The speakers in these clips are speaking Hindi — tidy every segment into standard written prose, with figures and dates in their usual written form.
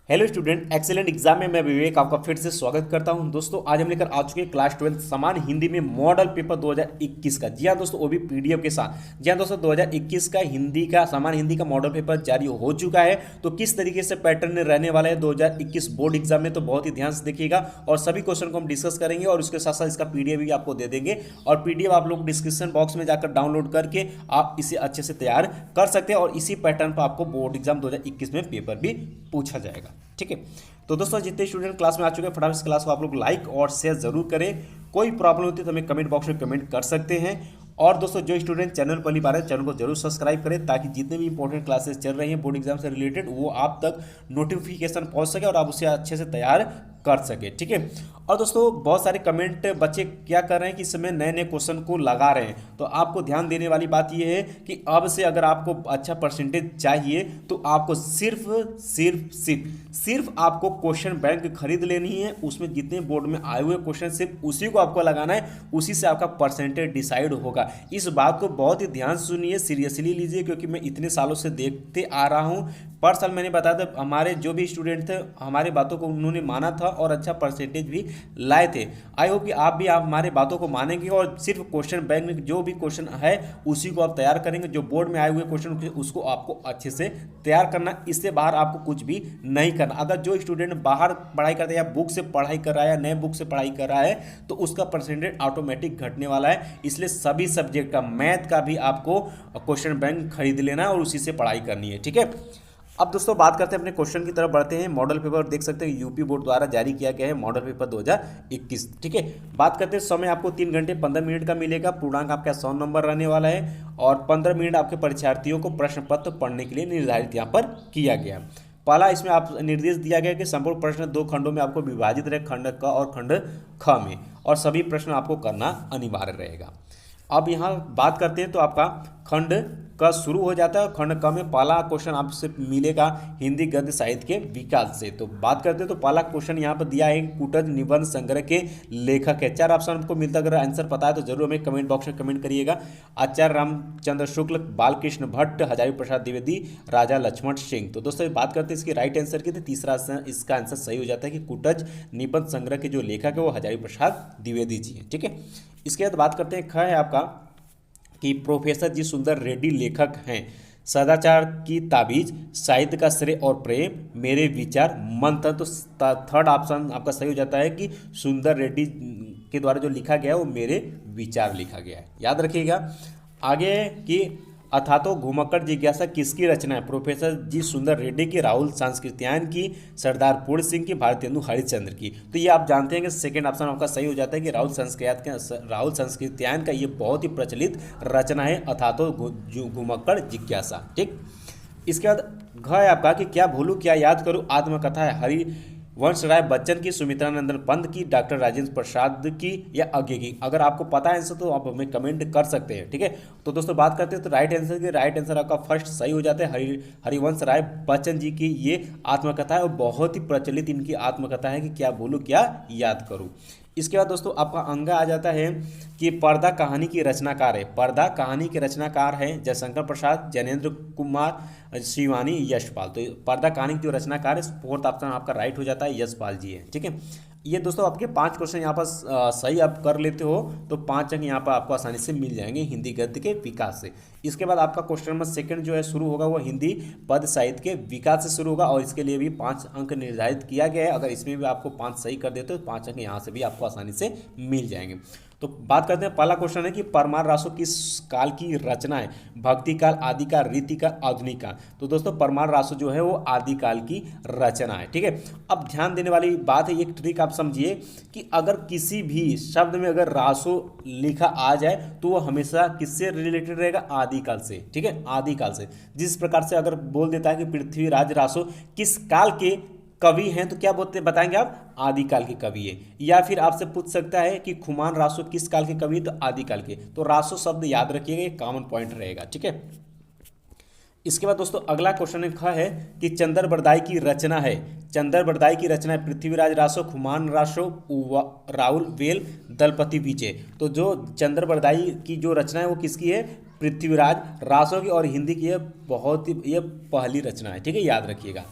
हेलो स्टूडेंट, एक्सीलेंट एग्जाम में मैं विवेक आपका फिर से स्वागत करता हूं। दोस्तों आज हम लेकर आ चुके हैं क्लास 12 समान हिंदी में मॉडल पेपर 2021 का। जी हाँ दोस्तों, वो भी पीडीएफ के साथ। जी हाँ दोस्तों, 2021 का हिंदी का समान हिंदी का मॉडल पेपर जारी हो चुका है। तो किस तरीके से पैटर्न रहने वाला है 2021 बोर्ड एग्जाम में, तो बहुत ही ध्यान से देखिएगा और सभी क्वेश्चन को हम डिस्कस करेंगे और उसके साथ साथ इसका पीडीएफ भी आपको दे देंगे। और पीडीएफ आप लोग डिस्क्रिप्शन बॉक्स में जाकर डाउनलोड करके आप इसे अच्छे से तैयार कर सकते हैं और इसी पैटर्न पर आपको बोर्ड एग्जाम 2021 में पेपर भी पूछा जाएगा। ठीक है, तो दोस्तों जितने स्टूडेंट क्लास में आ चुके हैं फटाफट इस क्लास को आप लोग लाइक और शेयर जरूर करें। कोई प्रॉब्लम होती है तो हमें कमेंट बॉक्स में कमेंट कर सकते हैं। और दोस्तों जो स्टूडेंट चैनल पहली बार है, चैनल को जरूर सब्सक्राइब करें ताकि जितने भी इंपॉर्टेंट क्लासेस चल रही हैं बोर्ड एग्जाम से रिलेटेड वो आप तक नोटिफिकेशन पहुंच सके और आप उसे अच्छे से तैयार कर सके। ठीक है, और दोस्तों बहुत सारे कमेंट बच्चे क्या कर रहे हैं कि इस समय नए नए क्वेश्चन को लगा रहे हैं। तो आपको ध्यान देने वाली बात यह है कि अब से अगर आपको अच्छा परसेंटेज चाहिए तो आपको सिर्फ सिर्फ सिर्फ सिर्फ आपको क्वेश्चन बैंक खरीद लेनी है। उसमें जितने बोर्ड में आए हुए क्वेश्चन सिर्फ उसी को आपको लगाना है, उसी से आपका परसेंटेज डिसाइड होगा। इस बात को बहुत ही ध्यान से सुनिए, सीरियसली लीजिए, क्योंकि मैं इतने सालों से देखते आ रहा हूँ। पर साल मैंने बताया था, हमारे जो भी स्टूडेंट थे हमारे बातों को उन्होंने माना था और अच्छा परसेंटेज भी लाए थे। आई होप कि आप भी आप हमारे बातों को मानेंगे और सिर्फ क्वेश्चन बैंक में जो भी क्वेश्चन है उसी को आप तैयार करेंगे। जो बोर्ड में आए हुए क्वेश्चन उसको आपको अच्छे से तैयार करना, इससे बाहर आपको कुछ भी नहीं करना। अगर जो स्टूडेंट बाहर पढ़ाई करता है या बुक से पढ़ाई कर रहा है या नए बुक से पढ़ाई कर रहा है तो उसका परसेंटेज ऑटोमेटिक घटने वाला है। इसलिए सभी सब्जेक्ट का, मैथ का भी आपको क्वेश्चन बैंक खरीद लेना है और उसी से पढ़ाई करनी है। ठीक है, अब दोस्तों बात करते हैं अपने क्वेश्चन की तरफ बढ़ते हैं। मॉडल पेपर देख सकते हैं यूपी बोर्ड द्वारा जारी किया गया है, मॉडल पेपर 2021। ठीक है, बात करते हैं समय आपको 3 घंटे 15 मिनट का मिलेगा। पूर्णांक आपका 100 नंबर रहने वाला है और 15 मिनट आपके परीक्षार्थियों को प्रश्न पत्र पढ़ने के लिए निर्धारित यहाँ पर किया गया। पहला इसमें आप निर्देश दिया गया कि संपूर्ण प्रश्न 2 खंडों में आपको विभाजित रहे, खंड क और खंड ख में, और सभी प्रश्न आपको करना अनिवार्य रहेगा। अब यहाँ बात करते हैं तो आपका खंड का शुरू हो जाता है। खंड क में पहला क्वेश्चन आपसे मिलेगा हिंदी गद्य साहित्य के विकास से। तो बात करते हैं तो पहला क्वेश्चन यहाँ पर दिया है कुटज निबंध संग्रह के लेखक है। 4 ऑप्शन आपको मिलता है। अगर आंसर पता है तो जरूर हमें कमेंट बॉक्स में कमेंट करिएगा। आचार्य रामचंद्र शुक्ल, बालकृष्ण भट्ट, हजारी प्रसाद द्विवेदी, राजा लक्ष्मण सिंह। तो दोस्तों बात करते हैं इसकी राइट आंसर की, तो तीसरा इसका आंसर सही हो जाता है कि कुटज निबंध संग्रह के जो लेखक है वो हजारी प्रसाद द्विवेदी जी हैं। ठीक है, इसके बाद बात करते हैं ख है आपका कि प्रोफेसर जी सुंदर रेड्डी लेखक हैं। सदाचार की ताबीज, साहित्य का श्रेय और प्रेम, मेरे विचार, मंथन। तो थर्ड ऑप्शन आपका सही हो जाता है कि सुंदर रेड्डी के द्वारा जो लिखा गया है वो मेरे विचार लिखा गया है। याद रखिएगा। आगे कि अथातो घुमक्कड़ जिज्ञासा किसकी रचना है? प्रोफेसर जी सुंदर रेड्डी की, राहुल सांस्कृत्यायन की, सरदार पूर्ण सिंह की, भारतेंदु हरिश्चंद्र की। तो ये आप जानते हैं कि सेकंड ऑप्शन आपका सही हो जाता है कि राहुल सांस्कृत्यायन का ये बहुत ही प्रचलित रचना है अथातो घुमक्कड़ जिज्ञासा। ठीक, इसके बाद घ है आपका कि क्या भूलूं क्या याद करूं आत्मकथा है हरिवंश राय बच्चन की, सुमित्रा नंदन पंत की, डॉक्टर राजेंद्र प्रसाद की या आगे की। अगर आपको पता है आंसर तो आप हमें कमेंट कर सकते हैं। ठीक है, तो दोस्तों बात करते हैं तो राइट आंसर की, राइट आंसर आपका फर्स्ट सही हो जाता है। हरिवंश राय बच्चन जी की ये आत्मकथा है और बहुत ही प्रचलित इनकी आत्मकथा है कि क्या भूलूं क्या याद करूं। इसके बाद दोस्तों आपका अंग आ जाता है कि पर्दा कहानी की रचनाकार है। पर्दा कहानी के रचनाकार हैं जयशंकर प्रसाद, जैनेन्द्र कुमार, शिवानी, यशपाल। तो पर्दा कहानी की जो रचनाकार है फोर्थ ऑप्शन आपका राइट हो जाता है, यशपाल जी है। ठीक है, ये दोस्तों आपके 5 क्वेश्चन यहाँ पर सही आप कर लेते हो तो 5 अंक यहाँ पर आपको आसानी से मिल जाएंगे हिंदी गद्य के विकास से। इसके बाद आपका क्वेश्चन नंबर सेकंड जो है शुरू होगा वो हिंदी पद साहित्य के विकास से शुरू होगा और इसके लिए भी 5 अंक निर्धारित किया गया है। अगर इसमें भी आपको 5 सही कर देते हो तो 5 अंक यहाँ से भी आपको आसानी से मिल जाएंगे। तो बात करते हैं, पहला क्वेश्चन है कि परमार रासो किस काल की रचना है? भक्ति काल, आदि काल, रीति काल, आधुनिक काल। तो दोस्तों परमार रासो जो है वो आदि काल की रचना है। ठीक है, अब ध्यान देने वाली बात है, एक ट्रिक आप समझिए कि अगर किसी भी शब्द में अगर रासो लिखा आ जाए तो वो हमेशा किससे रिलेटेड रहेगा? आदिकाल से। ठीक है, आदिकाल से। जिस प्रकार से अगर बोल देता है कि पृथ्वीराज रासो किस काल के कवि हैं तो क्या बोलते बताएंगे आप? आदिकाल के कवि है। या फिर आपसे पूछ सकता है कि खुमान रासो किस काल के कवि, तो आदिकाल के। तो रासो शब्द याद रखिएगा, ये कॉमन पॉइंट रहेगा। ठीक है, इसके बाद दोस्तों अगला क्वेश्चन है कि चंदर बरदाई की रचना है। चंदर बरदाई की रचना है पृथ्वीराज रासो, खुमान रासो, राहुल वेल, दलपति विजय। तो जो चंदर बरदाई की जो रचना है वो किसकी है? पृथ्वीराज रासो की, और हिंदी की है बहुत ही ये पहली रचना है। ठीक है, याद रखिएगा।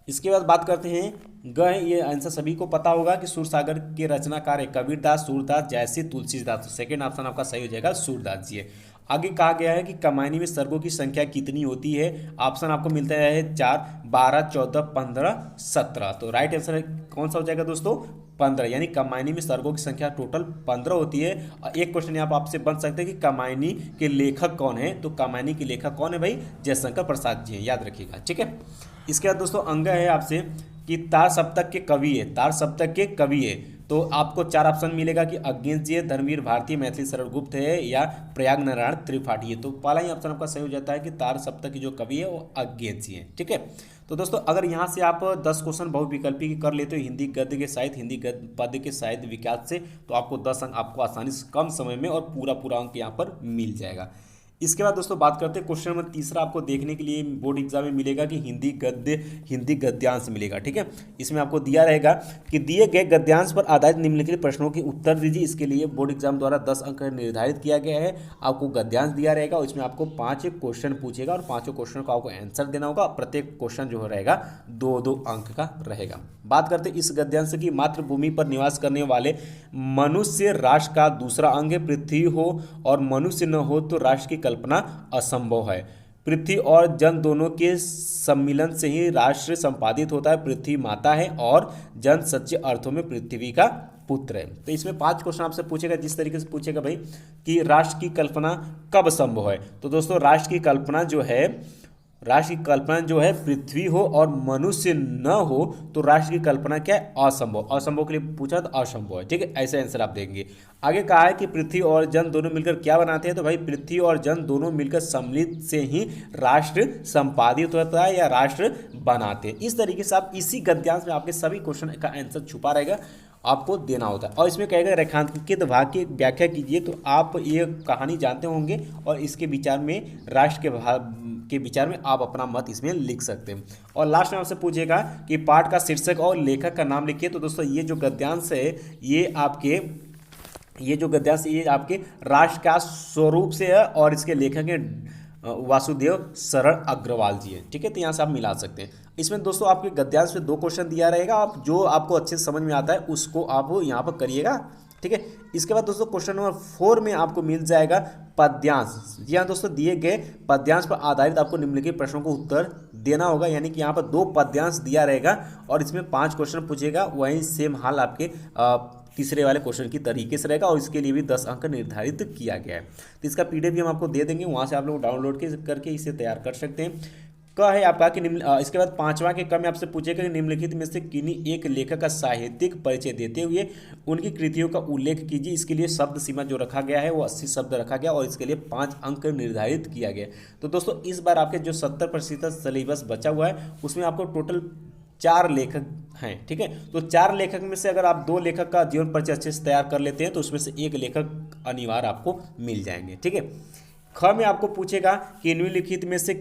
इसके बाद बात करते हैं ग है, ये आंसर सभी को पता होगा कि सूरसागर के रचनाकार है कबीरदास, सूरदास, जयसी, तुलसीदास। तो सेकंड ऑप्शन आपका सही हो जाएगा, सूरदास जी है। आगे कहा गया है कि कमायनी में सर्गों की संख्या कितनी होती है। ऑप्शन आपको मिलता है 4, 12, 14, 15, 17। तो राइट आंसर कौन सा हो जाएगा दोस्तों, 15। यानी कमायनी में सर्गों की संख्या टोटल 15 होती है। और एक क्वेश्चन यहाँ पर आपसे बन सकता है कि कमायनी के लेखक कौन है। तो कमायनी के लेखक कौन है भाई, जयशंकर प्रसाद जी हैं, याद रखिएगा, ठीक है। इसके बाद दोस्तों अंग है आपसे कि तार सप्तक के कवि है, तार सप्तक के कवि है। तो आपको 4 ऑप्शन मिलेगा कि अज्ञेश जी है, धर्मवीर भारती, मैथिली शरण गुप्त है या प्रयाग नारायण त्रिपाठी है। तो पहला ही ऑप्शन आपका सही हो जाता है कि तार सप्तक की जो कवि है वो अज्ञेश जी है, ठीक है। तो दोस्तों अगर यहाँ से आप 10 क्वेश्चन बहुविकल्पी की कर लेते हो हिंदी गद्य के साहित्य, हिंदी गद्य पद्य के साहित्य विकास से, तो आपको 10 अंक आपको आसानी से कम समय में और पूरा अंक यहाँ पर मिल जाएगा। इसके बाद दोस्तों बात करते हैं क्वेश्चन नंबर तीसरा, आपको देखने के लिए बोर्ड एग्जाम में मिलेगा कि हिंदी गद्य, हिंदी गद्यांश मिलेगा, ठीक है। इसमें आपको दिया रहेगा कि दिए गए गद्यांश पर आधारित निम्नलिखित प्रश्नों के उत्तर दीजिए। इसके लिए बोर्ड एग्जाम द्वारा 10 अंक निर्धारित किया गया है। आपको गद्यांश दिया रहेगा और इसमें आपको 5 क्वेश्चन पूछेगा और 5 क्वेश्चन को आपको आंसर देना होगा। प्रत्येक क्वेश्चन जो रहेगा 2-2 अंक का रहेगा। बात करते हैं इस गद्यांश की, मातृभूमि पर निवास करने वाले मनुष्य राष्ट्र का दूसरा अंग है। पृथ्वी हो और मनुष्य न हो तो राष्ट्र की कल्पना असंभव है। पृथ्वी और जन दोनों के सम्मिलन से ही राष्ट्र संपादित होता है। पृथ्वी माता है और जन सच्चे अर्थों में पृथ्वी का पुत्र है। तो इसमें 5 क्वेश्चन आपसे पूछेगा, जिस तरीके से पूछेगा भाई कि राष्ट्र की कल्पना कब संभव है। तो दोस्तों राष्ट्र की कल्पना जो है, राष्ट्र की कल्पना जो है पृथ्वी हो और मनुष्य न हो तो राष्ट्र की कल्पना क्या है, असंभव। असंभव के लिए पूछा तो असंभव है, ठीक है, ऐसे आंसर आप देंगे। आगे कहा है कि पृथ्वी और जन दोनों मिलकर क्या बनाते हैं। तो भाई पृथ्वी और जन दोनों मिलकर सम्मिलित से ही राष्ट्र संपादित होता है या राष्ट्र बनाते हैं। इस तरीके से आप इसी गद्यांश में आपके सभी क्वेश्चन का आंसर छुपा रहेगा, आपको देना होता है। और इसमें कहेगा रेखांकित भाग की व्याख्या कीजिए। तो आप ये कहानी जानते होंगे और इसके विचार में राष्ट्र के विचार में आप अपना मत इसमें लिख सकते हैं। और लास्ट में आपसे पूछेगा कि पाठ का शीर्षक और लेखक का नाम लिखिए। तो दोस्तों ये जो गद्यांश है ये जो गद्यांश ये आपके राष्ट्र का स्वरूप से है और इसके लेखक हैं वासुदेव शरण अग्रवाल जी हैं, ठीक है। तो यहाँ से आप मिला सकते हैं। इसमें दोस्तों आपके गद्यांश में 2 क्वेश्चन दिया रहेगा, आप जो आपको अच्छे से समझ में आता है उसको आप यहाँ पर करिएगा, ठीक है। इसके बाद दोस्तों क्वेश्चन नंबर 4 में आपको मिल जाएगा पद्यांश। जी हाँ दोस्तों, दिए गए पद्यांश पर आधारित आपको निम्नलिखित प्रश्नों को उत्तर देना होगा। यानी कि यहाँ पर 2 पद्यांश दिया रहेगा और इसमें 5 क्वेश्चन पूछेगा। वहीं सेम हाल आपके तीसरे वाले क्वेश्चन की तरीके से रहेगा और इसके लिए भी 10 अंक निर्धारित किया गया है। तो इसका पीडीएफ भी हम आपको दे देंगे, वहाँ से आप लोग डाउनलोड करके इसे तैयार कर सकते हैं। का है आपका कि इसके बाद 5वां के क्रम में आपसे पूछेगा कि निम्नलिखित में से किन्हीं एक लेखक का साहित्यिक परिचय देते हुए उनकी कृतियों का उल्लेख कीजिए। इसके लिए शब्द सीमा जो रखा गया है वो 80 शब्द रखा गया और इसके लिए 5 अंक निर्धारित किया गया। तो दोस्तों इस बार आपके जो 70% सिलेबस बचा हुआ है उसमें आपको टोटल 4 लेखक हैं, ठीक है। तो 4 लेखक में से अगर आप 2 लेखक का जीवन परिचय अच्छे से तैयार कर लेते हैं तो उसमें से 1 लेखक अनिवार्य आपको मिल जाएंगे, ठीक है। ख में आपको पूछेगा कि निम्नलिखित में से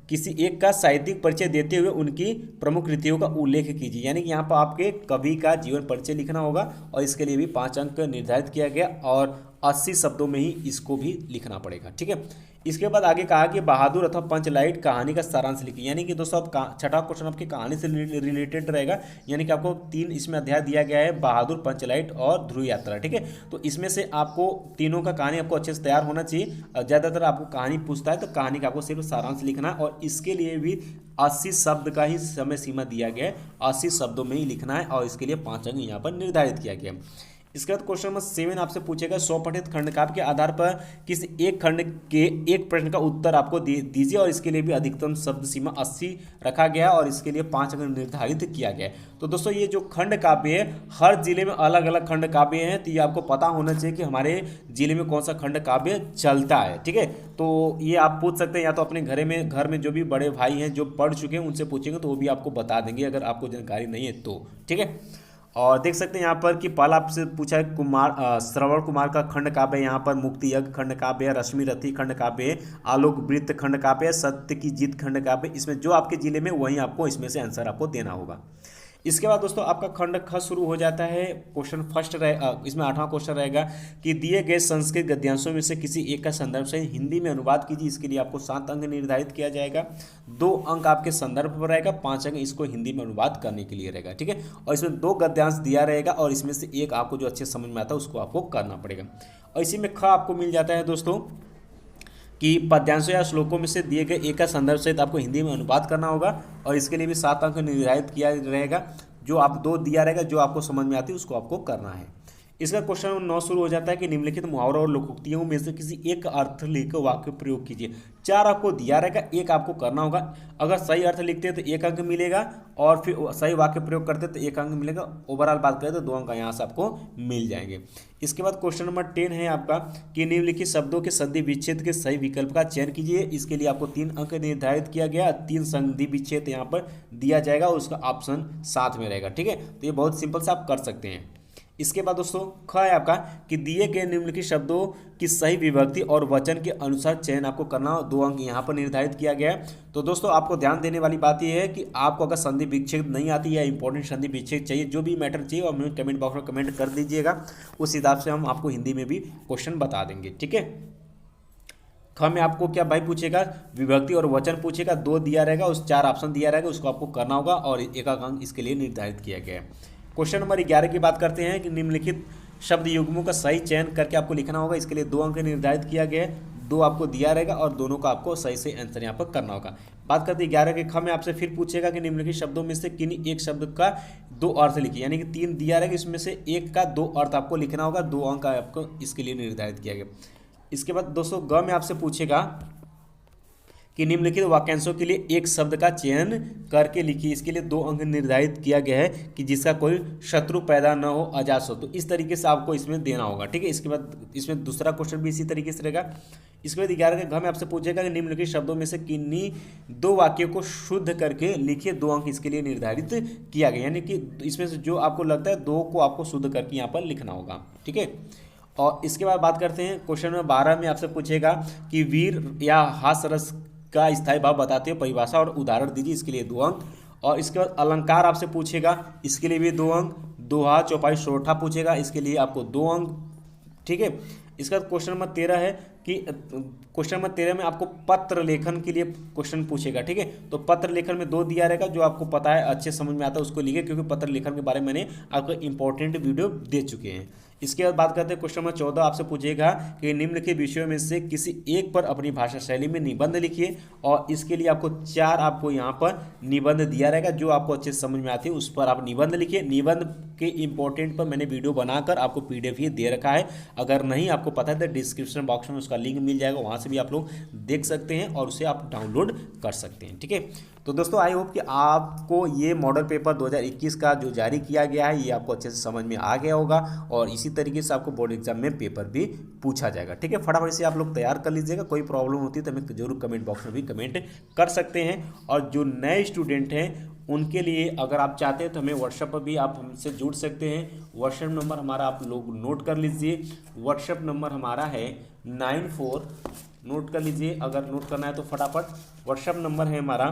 किसी एक का साहित्यिक परिचय देते हुए उनकी प्रमुख कृतियों का उल्लेख कीजिए। यानी कि यहाँ पर आपके कवि का जीवन परिचय लिखना होगा और इसके लिए भी 5 अंक निर्धारित किया गया और 80 शब्दों में ही इसको भी लिखना पड़ेगा, ठीक है। इसके बाद आगे कहा कि बहादुर अथवा पंचलाइट कहानी का सारांश लिखिए। यानी कि दोस्तों आप छठा क्वेश्चन आपकी कहानी से रिलेटेड रहेगा। यानी कि आपको 3 इसमें अध्याय दिया गया है, बहादुर, पंचलाइट और ध्रुव यात्रा, ठीक है। तो इसमें से आपको तीनों का कहानी आपको अच्छे से तैयार होना चाहिए। ज़्यादातर आपको कहानी पूछता है तो कहानी का आपको सिर्फ सारांश लिखना है और इसके लिए भी 80 शब्द का ही समय सीमा दिया गया है, 80 शब्दों में ही लिखना है और इसके लिए 5 अंक यहाँ पर निर्धारित किया गया है। इसके बाद क्वेश्चन नंबर 7 आपसे पूछेगा स्वपठित खंडकाव्य के आधार पर किसी एक खंड के एक प्रश्न का उत्तर आपको दीजिए और इसके लिए भी अधिकतम शब्द सीमा 80 रखा गया और इसके लिए 5 अंक निर्धारित किया गया। तो दोस्तों ये जो खंड काव्य है हर जिले में अलग अलग खंड काव्य हैं, तो ये आपको पता होना चाहिए कि हमारे जिले में कौन सा खंड काव्य चलता है, ठीक है। तो ये आप पूछ सकते हैं या तो अपने घर में जो भी बड़े भाई हैं जो पढ़ चुके हैं उनसे पूछेंगे तो वो भी आपको बता देंगे अगर आपको जानकारी नहीं है तो, ठीक है। और देख सकते हैं यहाँ पर कि पहला आपसे पूछा है श्रवण कुमार का खंड काव्य है। यहाँ पर मुक्ति यज्ञ खंड काव्य है, रश्मि रथी खंड काव्य है, आलोक वृत्त खंड काव्य है, सत्य की जीत खंड काव्य। इसमें जो आपके जिले में वहीं आपको इसमें से आंसर आपको देना होगा। इसके बाद दोस्तों आपका खंड ख शुरू हो जाता है। क्वेश्चन फर्स्ट इसमें 8वां क्वेश्चन रहेगा कि दिए गए संस्कृत गद्यांशों में से किसी एक का संदर्भ से हिंदी में अनुवाद कीजिए। इसके लिए आपको 7 अंक निर्धारित किया जाएगा। 2 अंक आपके संदर्भ पर रहेगा, 5 अंक इसको हिंदी में अनुवाद करने के लिए रहेगा, ठीक है। और इसमें 2 गद्यांश दिया रहेगा और इसमें से एक आपको जो अच्छे समझ में आता है उसको आपको करना पड़ेगा। और इसी में ख आपको मिल जाता है दोस्तों कि पद्यांशों या श्लोकों में से दिए गए एक का संदर्भ सहित आपको हिंदी में अनुवाद करना होगा और इसके लिए भी 7 अंक निर्धारित किया रहेगा। जो आप 2 दिया रहेगा, जो आपको समझ में आती है उसको आपको करना है। इसका क्वेश्चन नंबर 9 शुरू हो जाता है कि निम्नलिखित मुहावरा और लोकोक्तियों में से किसी एक अर्थ लेकर वाक्य प्रयोग कीजिए। 4 आपको दिया रहेगा, एक आपको करना होगा। अगर सही अर्थ लिखते हैं तो 1 अंक मिलेगा और फिर सही वाक्य प्रयोग करते हैं तो 1 अंक मिलेगा। ओवरऑल बात करें तो 2 अंक यहाँ से आपको मिल जाएंगे। इसके बाद क्वेश्चन नंबर 10 है आपका कि निम्नलिखित शब्दों के संधि विच्छेद के सही विकल्प का चयन कीजिए। इसके लिए आपको 3 अंक निर्धारित किया गया। 3 संधि विच्छेद यहाँ पर दिया जाएगा और उसका ऑप्शन साथ में रहेगा, ठीक है। तो ये बहुत सिंपल से आप कर सकते हैं। इसके बाद दोस्तों ख है आपका कि दिए गए निम्नलिखित शब्दों की सही विभक्ति और वचन के अनुसार चयन आपको करना। 2 अंक यहाँ पर निर्धारित किया गया है। तो दोस्तों आपको ध्यान देने वाली बात यह है कि आपको अगर संधि विच्छेद नहीं आती या इंपॉर्टेंट संधि विच्छेद चाहिए, जो भी मैटर चाहिए, और हमें कमेंट बॉक्स में कमेंट कर दीजिएगा। उस हिसाब से हम आपको हिंदी में भी क्वेश्चन बता देंगे, ठीक है। ख में आपको क्या भाई पूछेगा, विभक्ति और वचन पूछेगा। 2 दिया रहेगा, उस 4 ऑप्शन दिया रहेगा, उसको आपको करना होगा और 1 अंक इसके लिए निर्धारित किया गया है। क्वेश्चन नंबर 11 की बात करते हैं कि निम्नलिखित शब्द युग्मों का सही चयन करके आपको लिखना होगा। इसके लिए 2 अंक निर्धारित किया गया है। 2 आपको दिया रहेगा और दोनों का आपको सही से आंसर यहाँ पर करना होगा। बात करते हैं 11 के ख में आपसे फिर पूछेगा कि निम्नलिखित शब्दों में से किन्हीं एक शब्द का 2 अर्थ लिखिए। यानी कि 3 दिया रहेगा, इसमें से एक का 2 अर्थ आपको लिखना होगा। 2 अंक आपको इसके लिए निर्धारित किया गया। इसके बाद दोस्तों ग में आपसे पूछेगा कि निम्नलिखित वाक्यांशों के लिए एक शब्द का चयन करके लिखिए। इसके लिए 2 अंक निर्धारित किया गया है कि जिसका कोई शत्रु पैदा न हो, अजात हो। तो इस तरीके से आपको इसमें देना होगा, ठीक है। इसके बाद इसमें दूसरा क्वेश्चन भी इसी तरीके से रहेगा। इसके बाद 11 के घ में आपसे पूछेगा कि निम्नलिखित शब्दों में से किन्हीं 2 वाक्यों को शुद्ध करके लिखिए। 2 अंक इसके लिए निर्धारित किया गया। यानी कि इसमें से जो आपको लगता है 2 को आपको शुद्ध करके यहाँ पर लिखना होगा, ठीक है। और इसके बाद बात करते हैं क्वेश्चन नंबर 12 में आपसे पूछेगा कि वीर या हास्यरस का स्थायी भाव बताते हुए परिभाषा और उदाहरण दीजिए। इसके लिए 2 अंक। और इसके बाद अलंकार आपसे पूछेगा, इसके लिए भी 2 अंक। दोहा, चौपाई, सोरठा पूछेगा, इसके लिए आपको 2 अंक, ठीक है। इसका क्वेश्चन नंबर 13 है कि क्वेश्चन नंबर 13 में आपको पत्र लेखन के लिए क्वेश्चन पूछेगा, ठीक है। तो पत्र लेखन में 2 दिया रहेगा, जो आपको पता है, अच्छे समझ में आता है उसको लिखिए, क्योंकि पत्र लेखन के बारे में मैंने आपको इंपॉर्टेंट वीडियो दे चुके हैं। इसके बाद बात करते हैं क्वेश्चन नंबर 14 आपसे पूछेगा कि निम्नलिखित विषयों में से किसी एक पर अपनी भाषा शैली में निबंध लिखिए। और इसके लिए आपको 4 आपको यहाँ पर निबंध दिया रहेगा, जो आपको अच्छे से समझ में आती है उस पर आप निबंध लिखिए। निबंध के इंपॉर्टेंट पर मैंने वीडियो बनाकर आपको PDF ही दे रखा है। अगर नहीं आपको पता है तो डिस्क्रिप्शन बॉक्स में उसका लिंक मिल जाएगा, वहाँ से भी आप लोग देख सकते हैं और उसे आप डाउनलोड कर सकते हैं, ठीक है। तो दोस्तों आई होप कि आपको ये मॉडल पेपर 2021 का जो जारी किया गया है ये आपको अच्छे से समझ में आ गया होगा और इसी तरीके से आपको बोर्ड एग्जाम में पेपर भी पूछा जाएगा, ठीक है। फटाफट से आप लोग तैयार कर लीजिएगा। कोई प्रॉब्लम होती है तो हमें जरूर कमेंट बॉक्स में भी कमेंट कर सकते हैं। और जो नए स्टूडेंट हैं उनके लिए अगर आप चाहते हैं तो हमें व्हाट्सएप पर भी आप हमसे जुड़ सकते हैं। व्हाट्सएप नंबर हमारा आप लोग नोट कर लीजिए। व्हाट्सएप नंबर हमारा है 94, नोट कर लीजिए। अगर नोट करना है तो फटाफट व्हाट्सएप नंबर है हमारा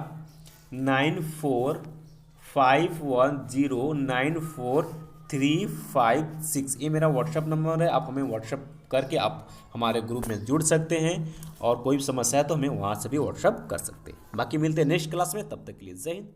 9451094356। ये मेरा व्हाट्सएप नंबर है। आप हमें व्हाट्सएप करके आप हमारे ग्रुप में जुड़ सकते हैं और कोई भी समस्या है तो हमें वहाँ से भी व्हाट्सएप कर सकते हैं। बाकी मिलते हैं नेक्स्ट क्लास में, तब तक के लिए जय हिंद।